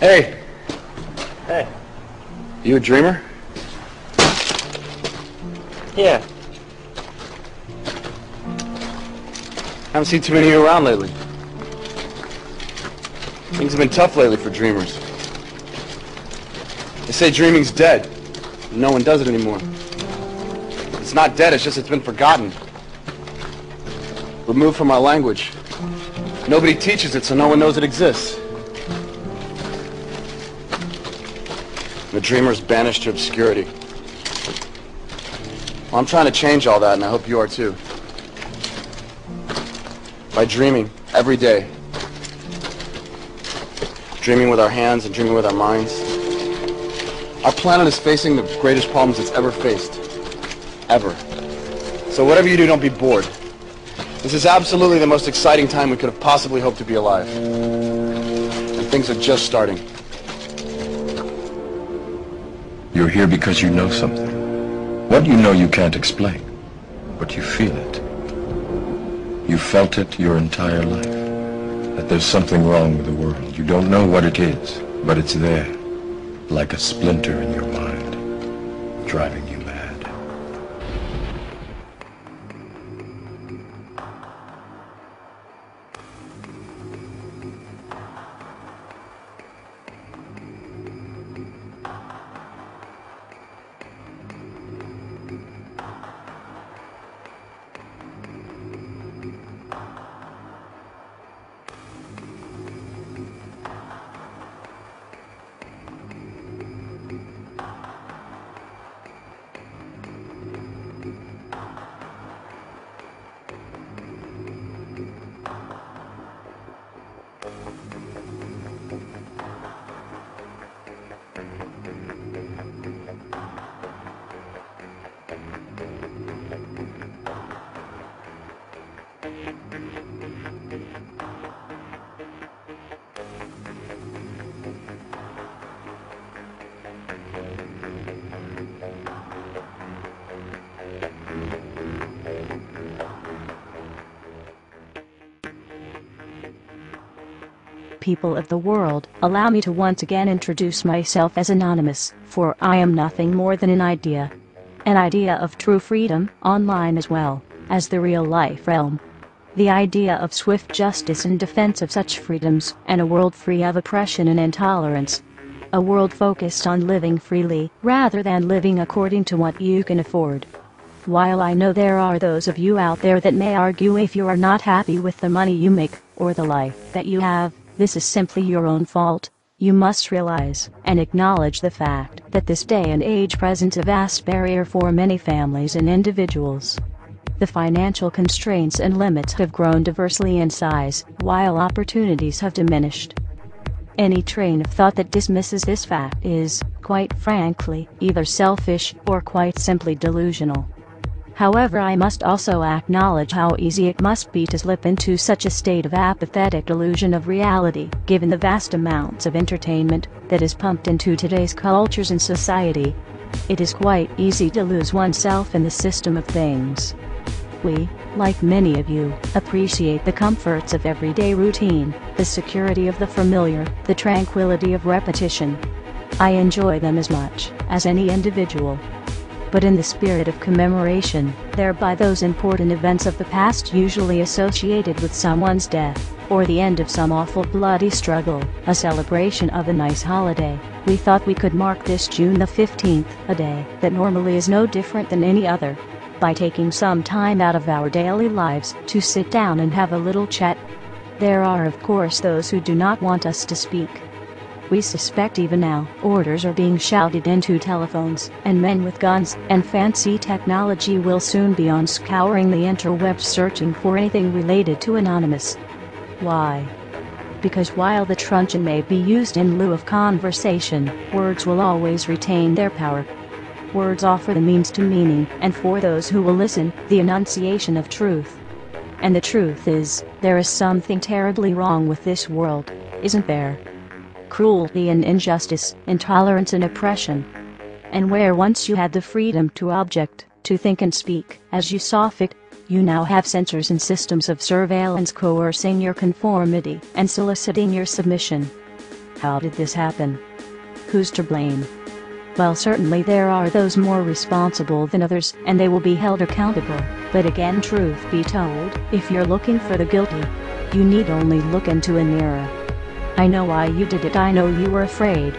Hey! Hey. You a dreamer? Yeah. Haven't seen too many of you around lately. Things have been tough lately for dreamers. They say dreaming's dead. No one does it anymore. It's not dead, it's been forgotten. Removed from our language. Nobody teaches it, so no one knows it exists. The dreamer's banished to obscurity. Well, I'm trying to change all that, and I hope you are too. By dreaming every day. Dreaming with our hands and dreaming with our minds. Our planet is facing the greatest problems it's ever faced. Ever. So whatever you do, don't be bored. This is absolutely the most exciting time we could have possibly hoped to be alive. And things are just starting. You're here because you know something. What you know you can't explain, but you feel it. You felt it your entire life, that there's something wrong with the world. You don't know what it is, but it's there, like a splinter in your mind, driving you mad. People of the world, allow me to once again introduce myself as Anonymous, for I am nothing more than an idea. An idea of true freedom, online as well as the real-life realm. The idea of swift justice in defense of such freedoms, and a world free of oppression and intolerance. A world focused on living freely, rather than living according to what you can afford. While I know there are those of you out there that may argue if you are not happy with the money you make, or the life that you have, this is simply your own fault. You must realize and acknowledge the fact that this day and age presents a vast barrier for many families and individuals. The financial constraints and limits have grown diversely in size, while opportunities have diminished. Any train of thought that dismisses this fact is, quite frankly, either selfish or quite simply delusional. However, I must also acknowledge how easy it must be to slip into such a state of apathetic delusion of reality, given the vast amounts of entertainment that is pumped into today's cultures and society. It is quite easy to lose oneself in the system of things. We, like many of you, appreciate the comforts of everyday routine, the security of the familiar, the tranquility of repetition. I enjoy them as much as any individual. But in the spirit of commemoration, thereby those important events of the past usually associated with someone's death, or the end of some awful bloody struggle, a celebration of a nice holiday, we thought we could mark this June the 15th, a day that normally is no different than any other, by taking some time out of our daily lives to sit down and have a little chat. There are of course those who do not want us to speak. We suspect even now, orders are being shouted into telephones, and men with guns and fancy technology will soon be on scouring the interwebs searching for anything related to Anonymous. Why? Because while the truncheon may be used in lieu of conversation, words will always retain their power. Words offer the means to meaning, and for those who will listen, the enunciation of truth. And the truth is, there is something terribly wrong with this world, isn't there? Cruelty and injustice, intolerance and oppression. And where once you had the freedom to object, to think and speak as you saw fit, you now have censors and systems of surveillance coercing your conformity and soliciting your submission. How did this happen? Who's to blame? Well, certainly there are those more responsible than others, and they will be held accountable. But again, truth be told, if you're looking for the guilty, you need only look into a mirror. I know why you did it. I know you were afraid.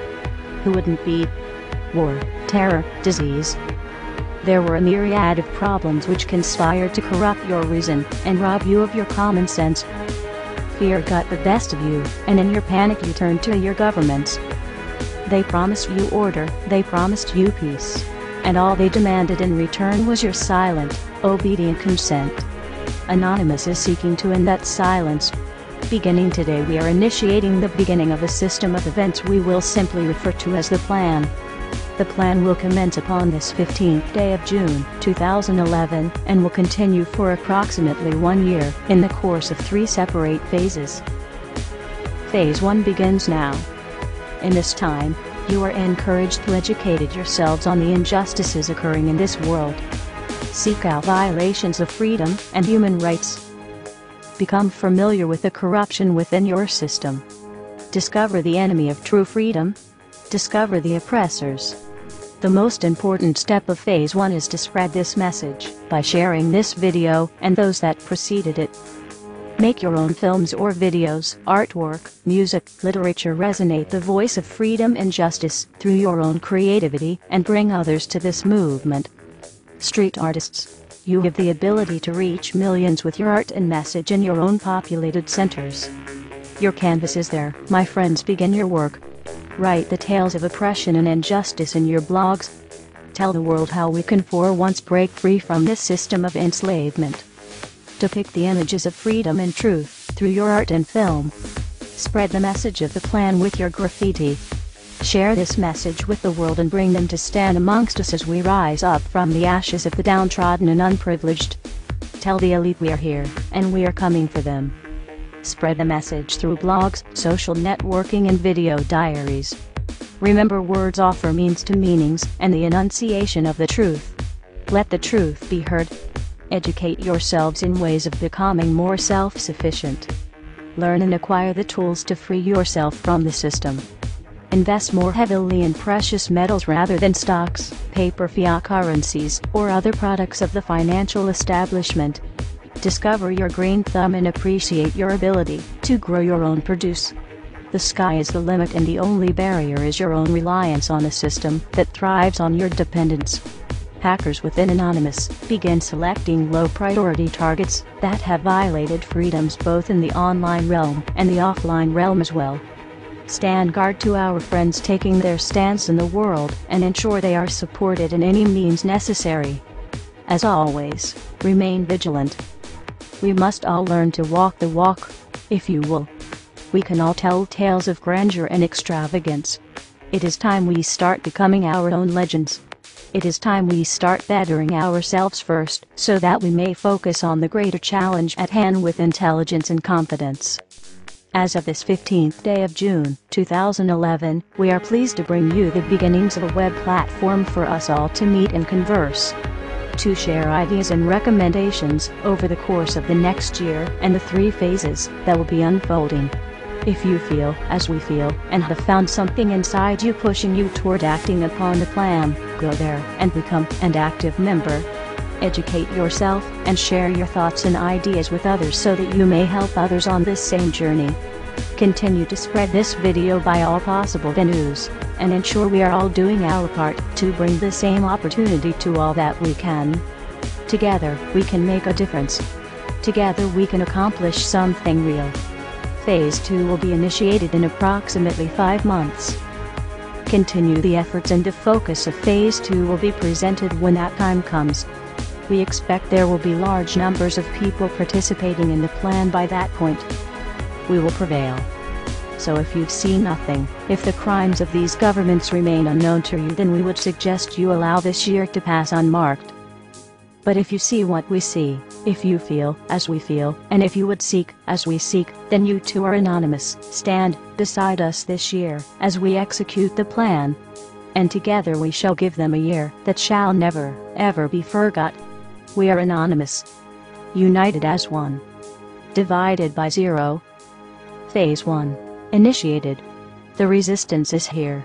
Who wouldn't be? War, terror, disease. There were a myriad of problems which conspired to corrupt your reason and rob you of your common sense. Fear got the best of you, and in your panic you turned to your governments. They promised you order, they promised you peace. And all they demanded in return was your silent, obedient consent. Anonymous is seeking to end that silence. Beginning today, we are initiating the beginning of a system of events we will simply refer to as the Plan. The Plan will commence upon this 15th day of June, 2011, and will continue for approximately 1 year, in the course of 3 separate phases. Phase 1 begins now. In this time, you are encouraged to educate yourselves on the injustices occurring in this world. Seek out violations of freedom and human rights. Become familiar with the corruption within your system. Discover the enemy of true freedom. Discover the oppressors. The most important step of Phase 1 is to spread this message by sharing this video and those that preceded it. Make your own films or videos, artwork, music, literature resonate the voice of freedom and justice through your own creativity and bring others to this movement. Street artists, you have the ability to reach millions with your art and message in your own populated centers. Your canvas is there, my friends. Begin your work. Write the tales of oppression and injustice in your blogs. Tell the world how we can for once break free from this system of enslavement. Depict the images of freedom and truth through your art and film. Spread the message of the Plan with your graffiti. Share this message with the world and bring them to stand amongst us as we rise up from the ashes of the downtrodden and unprivileged. Tell the elite we are here, and we are coming for them. Spread the message through blogs, social networking and video diaries. Remember, words offer means to meanings and the enunciation of the truth. Let the truth be heard. Educate yourselves in ways of becoming more self-sufficient. Learn and acquire the tools to free yourself from the system. Invest more heavily in precious metals rather than stocks, paper, fiat currencies, or other products of the financial establishment. Discover your green thumb and appreciate your ability to grow your own produce. The sky is the limit, and the only barrier is your own reliance on a system that thrives on your dependence. Hackers within Anonymous begin selecting low-priority targets that have violated freedoms both in the online realm and the offline realm as well. Stand guard to our friends taking their stance in the world and ensure they are supported in any means necessary. As always, remain vigilant. We must all learn to walk the walk, if you will. We can all tell tales of grandeur and extravagance. It is time we start becoming our own legends. It is time we start bettering ourselves first, so that we may focus on the greater challenge at hand with intelligence and confidence. As of this 15th day of June, 2011, we are pleased to bring you the beginnings of a web platform for us all to meet and converse. To share ideas and recommendations over the course of the next year and the 3 phases that will be unfolding. If you feel, as we feel, and have found something inside you pushing you toward acting upon the plan, go there and become an active member. Educate yourself and share your thoughts and ideas with others so that you may help others on this same journey. Continue to spread this video by all possible venues, and ensure we are all doing our part to bring the same opportunity to all that we can. Together, we can make a difference. Together we can accomplish something real. Phase 2 will be initiated in approximately 5 months. Continue the efforts, and the focus of Phase 2 will be presented when that time comes. We expect there will be large numbers of people participating in the plan by that point. We will prevail. So if you've seen nothing, if the crimes of these governments remain unknown to you, then we would suggest you allow this year to pass unmarked. But if you see what we see, if you feel as we feel, and if you would seek as we seek, then you too are anonymous. Stand beside us this year as we execute the plan. And together we shall give them a year that shall never, ever be forgot. We are anonymous. United as one. Divided by zero. Phase 1. Initiated. The resistance is here.